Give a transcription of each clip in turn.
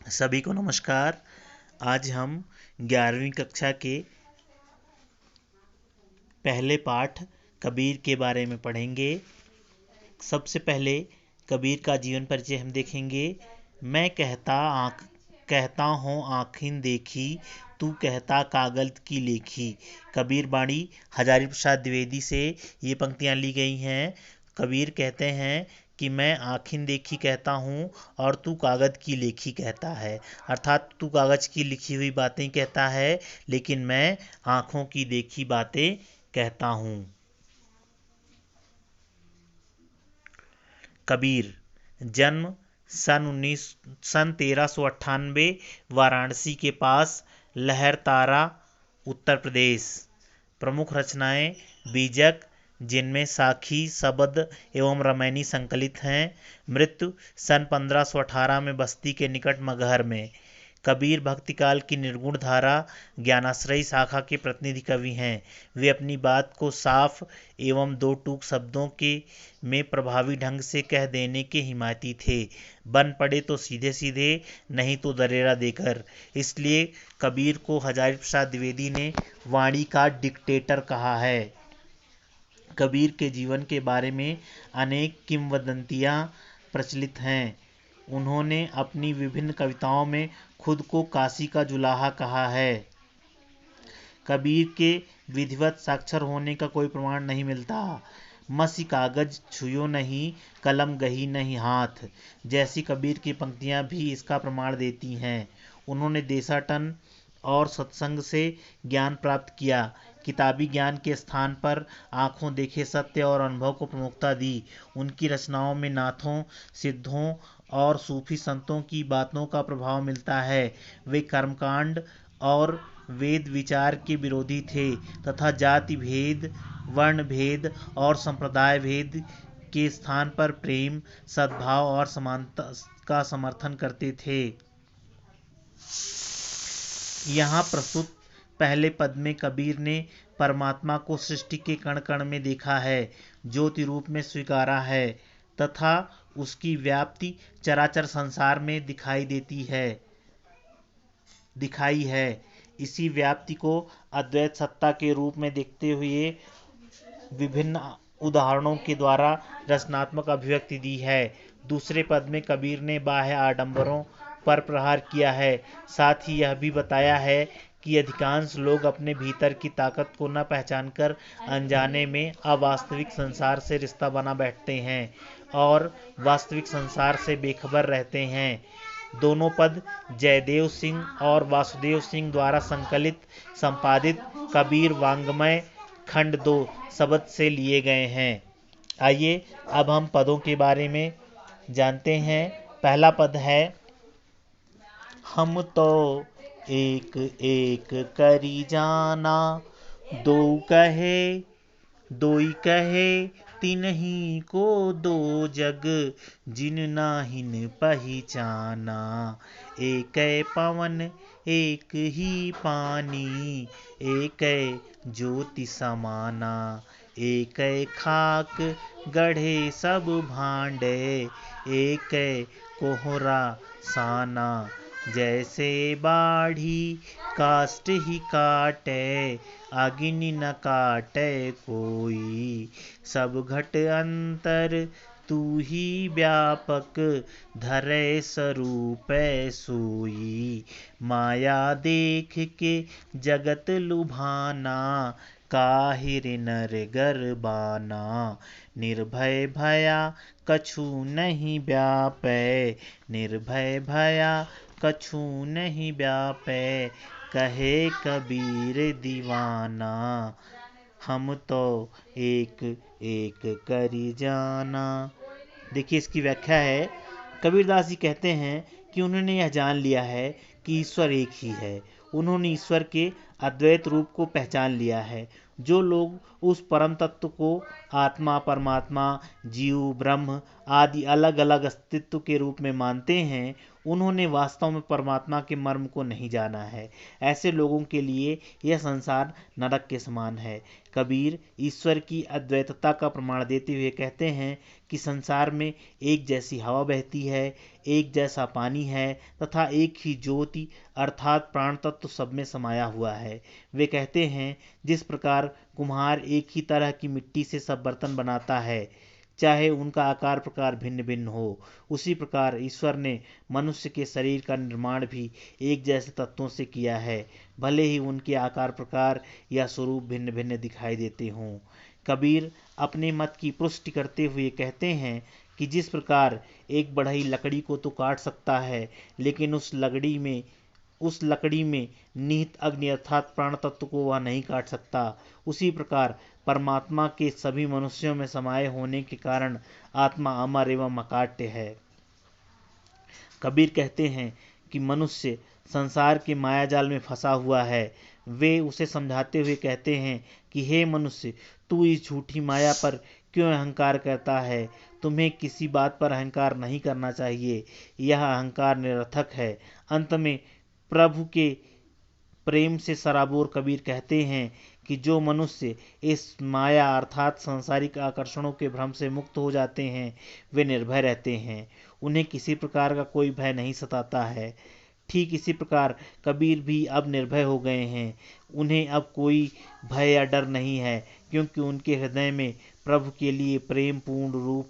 सभी को नमस्कार। आज हम 11वीं कक्षा के पहले पाठ कबीर के बारे में पढ़ेंगे। सबसे पहले कबीर का जीवन परिचय हम देखेंगे। मैं कहता हूँ आँखें देखी, तू कहता कागज की लेखी। कबीर बाणी हजारी प्रसाद द्विवेदी से ये पंक्तियाँ ली गई हैं। कबीर कहते हैं कि मैं आँखें देखी कहता हूँ और तू कागज की लेखी कहता है, अर्थात तू कागज की लिखी हुई बातें कहता है, लेकिन मैं आँखों की देखी बातें कहता हूँ। कबीर जन्म सन 1398 वाराणसी के पास लहरतारा, उत्तर प्रदेश। प्रमुख रचनाएं बीजक, जिनमें साखी, शबद एवं रामायणी संकलित हैं। मृत्यु सन 1518 में बस्ती के निकट मगहर में। कबीर भक्तिकाल की निर्गुण धारा ज्ञानाश्रयी शाखा के प्रतिनिधि कवि हैं। वे अपनी बात को साफ एवं दो टूक शब्दों के में प्रभावी ढंग से कह देने के हिमायती थे। बन पड़े तो सीधे सीधे, नहीं तो दरेरा देकर। इसलिए कबीर को हजारी प्रसाद द्विवेदी ने वाणी का डिक्टेटर कहा है। कबीर के जीवन के बारे में अनेक किंवदंतियां प्रचलित हैं। उन्होंने अपनी विभिन्न कविताओं में खुद को काशी का जुलाहा कहा है। कबीर के विधिवत साक्षर होने का कोई प्रमाण नहीं मिलता। मसी कागज छुयो नहीं, कलम गही नहीं हाथ, जैसी कबीर की पंक्तियां भी इसका प्रमाण देती हैं। उन्होंने देशाटन और सत्संग से ज्ञान प्राप्त किया। किताबी ज्ञान के स्थान पर आंखों देखे सत्य और अनुभव को प्रमुखता दी। उनकी रचनाओं में नाथों, सिद्धों और सूफी संतों की बातों का प्रभाव मिलता है। वे कर्मकांड और वेद विचार के विरोधी थे तथा जाति भेद, वर्ण भेद और संप्रदाय भेद के स्थान पर प्रेम, सद्भाव और समानता का समर्थन करते थे। यहाँ प्रस्तुत पहले पद में कबीर ने परमात्मा को सृष्टि के कण कण में देखा है, ज्योति रूप में स्वीकारा है तथा उसकी व्याप्ति चराचर संसार में दिखाई है। इसी व्याप्ति को अद्वैत सत्ता के रूप में देखते हुए विभिन्न उदाहरणों के द्वारा रचनात्मक अभिव्यक्ति दी है। दूसरे पद में कबीर ने बाह्य आडंबरों पर प्रहार किया है। साथ ही यह भी बताया है कि अधिकांश लोग अपने भीतर की ताकत को न पहचानकर अनजाने में अवास्तविक संसार से रिश्ता बना बैठते हैं और वास्तविक संसार से बेखबर रहते हैं। दोनों पद जयदेव सिंह और वासुदेव सिंह द्वारा संकलित संपादित कबीर वाङ्मय खंड 2 शब्द से लिए गए हैं। आइए अब हम पदों के बारे में जानते हैं। पहला पद है, हम तो एक एक करी जाना, दो कहे दोई कहे तिन्ही को दो जग, जिन नाहिन पहिचाना। एक पवन एक ही पानी, एक ज्योति समाना। एक खाक गढ़े सब भांडे, एक कोहरा साना। जैसे बाढ़ी काष्ठ ही काटे, अग्नि न काटे कोई। सब घट अंतर तू ही व्यापक, धरे स्वरूप सोई। माया देख के जगत लुभाना, काहिर नर गरबाना। निर्भय भया कछु नहीं व्यापै, निर्भय भया कछु नहीं व्यापै, कहे कबीर दीवाना। हम तो एक एक करी जाना। देखिए इसकी व्याख्या है। कबीरदास जी कहते हैं कि उन्होंने यह जान लिया है कि ईश्वर एक ही है। उन्होंने ईश्वर के अद्वैत रूप को पहचान लिया है। जो लोग उस परम तत्व को आत्मा, परमात्मा, जीव, ब्रह्म आदि अलग अलग अस्तित्व के रूप में मानते हैं, उन्होंने वास्तव में परमात्मा के मर्म को नहीं जाना है। ऐसे लोगों के लिए यह संसार नरक के समान है। कबीर ईश्वर की अद्वैतता का प्रमाण देते हुए कहते हैं कि संसार में एक जैसी हवा बहती है, एक जैसा पानी है तथा एक ही ज्योति अर्थात प्राण तत्व सब में समाया हुआ है। वे कहते हैं, जिस प्रकार कुम्हार एक ही तरह की मिट्टी से सब बर्तन बनाता है, चाहे उनका आकार प्रकार भिन्न भिन्न हो, उसी प्रकार ईश्वर ने मनुष्य के शरीर का निर्माण भी एक जैसे तत्वों से किया है, भले ही उनके आकार प्रकार या स्वरूप भिन्न भिन्न दिखाई देते हों। कबीर अपने मत की पुष्टि करते हुए कहते हैं कि जिस प्रकार एक बढ़ई लकड़ी को तो काट सकता है, लेकिन उस लकड़ी में निहित अग्नि अर्थात प्राण तत्व को वह नहीं काट सकता, उसी प्रकार परमात्मा के सभी मनुष्यों में समाये होने के कारण आत्मा अमर एवं अकाट्य है। कबीर कहते हैं कि मनुष्य संसार के मायाजाल में फंसा हुआ है। वे उसे समझाते हुए कहते हैं कि हे मनुष्य, तू इस झूठी माया पर क्यों अहंकार करता है? तुम्हें किसी बात पर अहंकार नहीं करना चाहिए। यह अहंकार निरर्थक है। अंत में प्रभु के प्रेम से सराबोर कबीर कहते हैं कि जो मनुष्य इस माया अर्थात सांसारिक आकर्षणों के भ्रम से मुक्त हो जाते हैं, वे निर्भय रहते हैं। उन्हें किसी प्रकार का कोई भय नहीं सताता है। ठीक इसी प्रकार कबीर भी अब निर्भय हो गए हैं। उन्हें अब कोई भय या डर नहीं है, क्योंकि उनके हृदय में प्रभु के लिए प्रेम पूर्ण रूप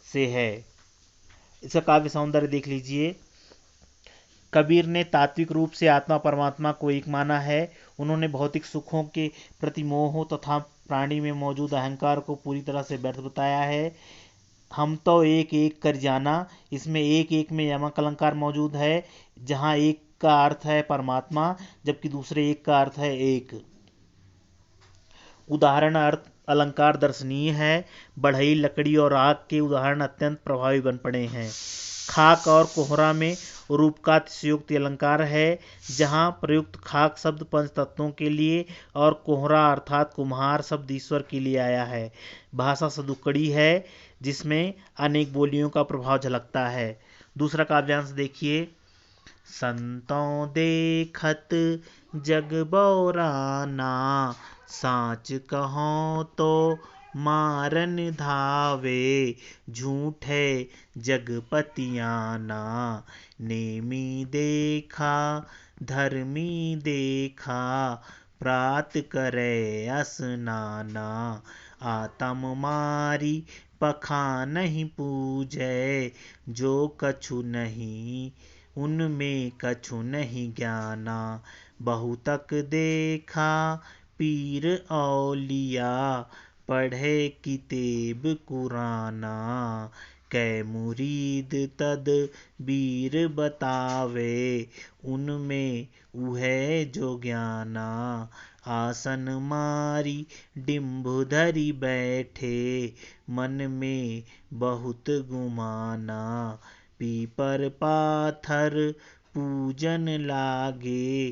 से है। इसका काव्य सौंदर्य देख लीजिए। कबीर ने तात्विक रूप से आत्मा परमात्मा को एक माना है। उन्होंने भौतिक सुखों के प्रति मोह तथा प्राणी में मौजूद अहंकार को पूरी तरह से व्यर्थ बताया है। हम तो एक एक कर जाना, इसमें एक एक में यमक अलंकार मौजूद है, जहाँ एक का अर्थ है परमात्मा जबकि दूसरे एक का अर्थ है एक। उदाहरण अर्थ अलंकार दर्शनीय है। बढ़ई, लकड़ी और आग के उदाहरण अत्यंत प्रभावी बन पड़े हैं। खाक और कोहरा में रूपकातिशयोक्ति अलंकार है, जहाँ प्रयुक्त खाक शब्द पंच तत्वों के लिए और कोहरा अर्थात कुम्हार शब्द ईश्वर के लिए आया है। भाषा सदुक्कड़ी है, जिसमें अनेक बोलियों का प्रभाव झलकता है। दूसरा काव्यांश देखिए। संतों देखत जग बौराना, साच कहो तो मारन धावे, झूठे जगपतियाना, नेमी देखा धर्मी देखा, प्रात करे स्नाना, आतम मारी पखा नहीं पूजै, जो कछु नहीं उनमें कछु नहीं ज्ञाना, बहुतक देखा पीर औलिया, पढ़े किताब कुराना, कै मुरीद तदबीर बतावे, उनमें उहे जो ज्ञाना, आसन मारी डिम्भ धरी बैठे, मन में बहुत गुमाना, पीपर पाथर पूजन लागे,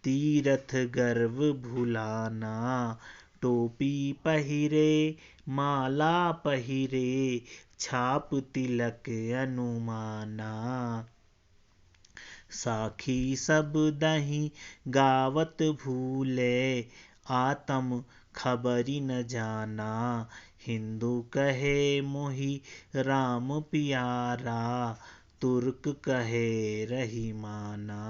तीरथ गर्व भुलाना, टोपी पहिरे माला पहिरे, छाप तिलक अनुमाना, साखी सब दही गावत भूले, आतम खबरी न जाना, हिंदू कहे मोहि राम प्यारा, तुर्क कहे रहीमाना,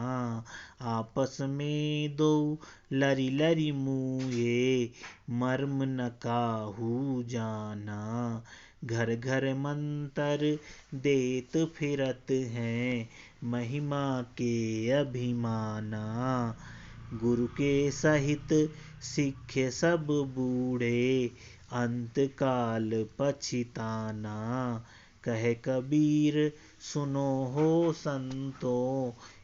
आपस में दो लरी लरी मुए, मर्म न काहू जाना, घर घर मंतर देत फिरत हैं, महिमा के अभिमाना, गुरु के सहित सिक्खे सब बूढ़े, अंत काल पछिताना, कहे कबीर सुनो हो संतो,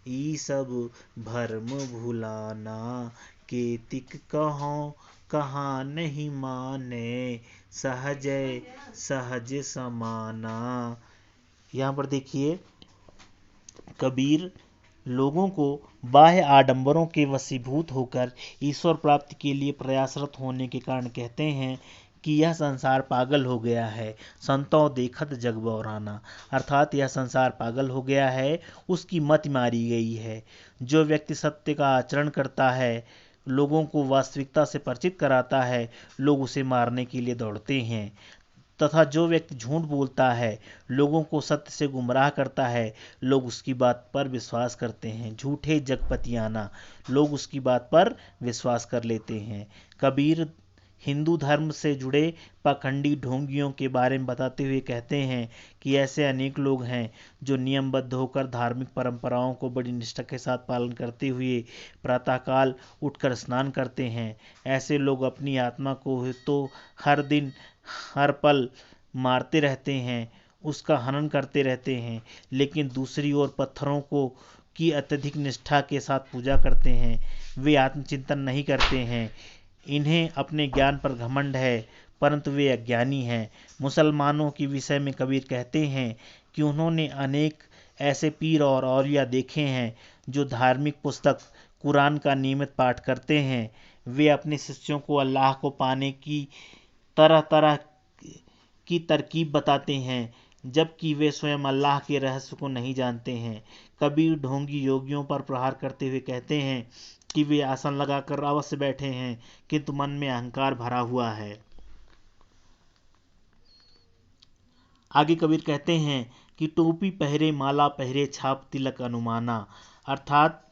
ई सब भरम भुलाना, केतिक कहो कहाँ नहीं माने, सहज सहज समाना। यहाँ पर देखिए, कबीर लोगों को बाह्य आडंबरों के वशीभूत होकर ईश्वर प्राप्ति के लिए प्रयासरत होने के कारण कहते हैं कि यह संसार पागल हो गया है। संतों देखत जग बौराना, अर्थात यह संसार पागल हो गया है, उसकी मति मारी गई है। जो व्यक्ति सत्य का आचरण करता है, लोगों को वास्तविकता से परिचित कराता है, लोग उसे मारने के लिए दौड़ते हैं, तथा जो व्यक्ति झूठ बोलता है, लोगों को सत्य से गुमराह करता है, लोग उसकी बात पर विश्वास करते हैं। झूठे जगपतियाना, लोग उसकी बात पर विश्वास कर लेते हैं। कबीर हिंदू धर्म से जुड़े पाखंडी ढोंगियों के बारे में बताते हुए कहते हैं कि ऐसे अनेक लोग हैं जो नियमबद्ध होकर धार्मिक परंपराओं को बड़ी निष्ठा के साथ पालन करते हुए प्रातःकाल उठकर स्नान करते हैं। ऐसे लोग अपनी आत्मा को तो हर दिन हर पल मारते रहते हैं, उसका हनन करते रहते हैं, लेकिन दूसरी ओर पत्थरों को की अत्यधिक निष्ठा के साथ पूजा करते हैं। वे आत्मचिंतन नहीं करते हैं। इन्हें अपने ज्ञान पर घमंड है, परंतु वे अज्ञानी हैं। मुसलमानों के विषय में कबीर कहते हैं कि उन्होंने अनेक ऐसे पीर और औलिया देखे हैं जो धार्मिक पुस्तक कुरान का नियमित पाठ करते हैं। वे अपने शिष्यों को अल्लाह को पाने की तरह तरह की तरकीब बताते हैं, जबकि वे स्वयं अल्लाह के रहस्य को नहीं जानते हैं। कबीर ढोंगी योगियों पर प्रहार करते हुए कहते हैं कि वे आसन लगाकर अवश्य बैठे हैं, किंतु मन में अहंकार भरा हुआ है। आगे कबीर कहते हैं कि टोपी पहरे, माला पहरे, छाप तिलक अनुमाना, अर्थात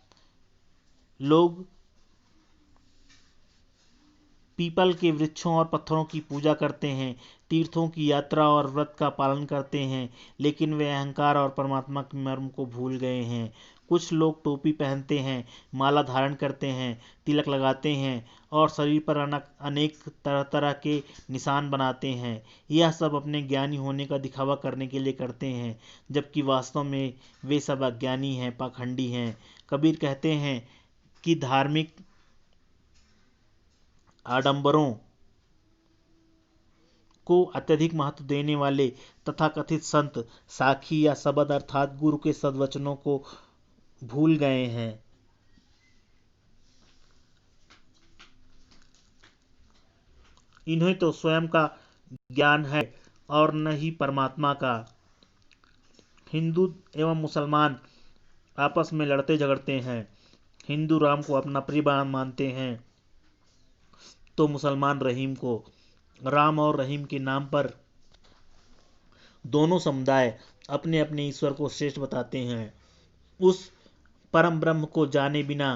लोग पीपल के वृक्षों और पत्थरों की पूजा करते हैं, तीर्थों की यात्रा और व्रत का पालन करते हैं, लेकिन वे अहंकार और परमात्मा के मर्म को भूल गए हैं। कुछ लोग टोपी पहनते हैं, माला धारण करते हैं, तिलक लगाते हैं और शरीर पर अनेक तरह तरह के निशान बनाते हैं। यह सब अपने ज्ञानी होने का दिखावा करने के लिए करते हैं, जबकि वास्तव में वे सब अज्ञानी हैं, पाखंडी हैं। कबीर कहते हैं कि धार्मिक आडंबरों को अत्यधिक महत्व देने वाले तथाकथित संत साखी या सबद अर्थात गुरु के सद्वचनों को भूल गए हैं। इन्हें तो स्वयं का ज्ञान है और न ही परमात्मा का। हिंदू एवं मुसलमान आपस में लड़ते झगड़ते हैं। हिंदू राम को अपना प्रिय मानते हैं तो मुसलमान रहीम को। राम और रहीम के नाम पर दोनों समुदाय अपने अपने ईश्वर को श्रेष्ठ बताते हैं। उस परम ब्रह्म को जाने बिना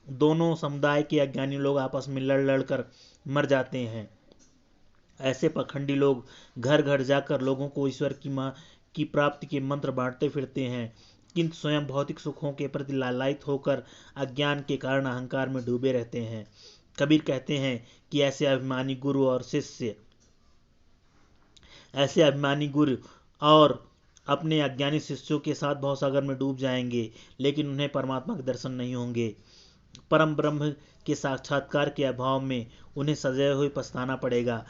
दोनों समुदाय के अज्ञानी लोग आपस में लड़ लड़ कर मर जाते हैं। ऐसे पाखंडी लोग घर घर जाकर लोगों को ईश्वर की प्राप्ति के मंत्र बांटते फिरते हैं, किंतु स्वयं भौतिक सुखों के प्रति लालायित होकर अज्ञान के कारण अहंकार में डूबे रहते हैं। कबीर कहते हैं कि ऐसे अभिमानी गुरु और अपने अज्ञानी शिष्यों के साथ भवसागर में डूब जाएंगे, लेकिन उन्हें परमात्मा के दर्शन नहीं होंगे। परम ब्रह्म के साक्षात्कार के अभाव में उन्हें सजाए हुए पछताना पड़ेगा।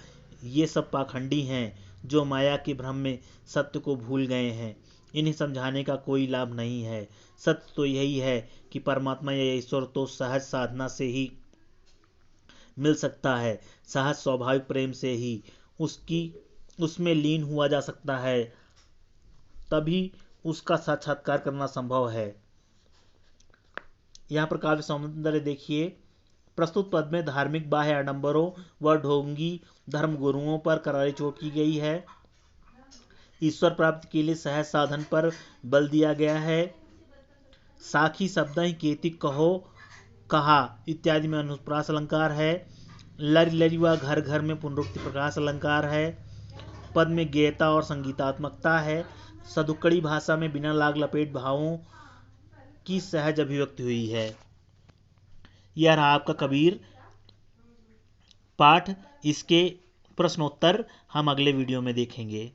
ये सब पाखंडी हैं जो माया के भ्रम में सत्य को भूल गए हैं। इन्हें समझाने का कोई लाभ नहीं है। सत्य तो यही है कि परमात्मा या ईश्वर तो सहज साधना से ही मिल सकता है। सहज स्वाभाविक प्रेम से ही उसमें लीन हुआ जा सकता है, तभी उसका साक्षात्कार करना संभव है। यहाँ पर काव्य सौंदर्य देखिए। प्रस्तुत पद में धार्मिक बाह्य आडंबरों व ढोंगी धर्म गुरुओं पर करारी चोट की गई है। ईश्वर प्राप्ति के लिए सहज साधन पर बल दिया गया है। साखी शब्द ही केति कहो कहा इत्यादि में अनुप्रास अलंकार है। लरि लरि व घर घर में पुनरुक्ति प्रकाश अलंकार है। पद में गेयता और संगीतात्मकता है। सदुक्कड़ी भाषा में बिना लाग लपेट भावों की सहज अभिव्यक्ति हुई है। यह रहा आपका कबीर पाठ। इसके प्रश्नोत्तर हम अगले वीडियो में देखेंगे।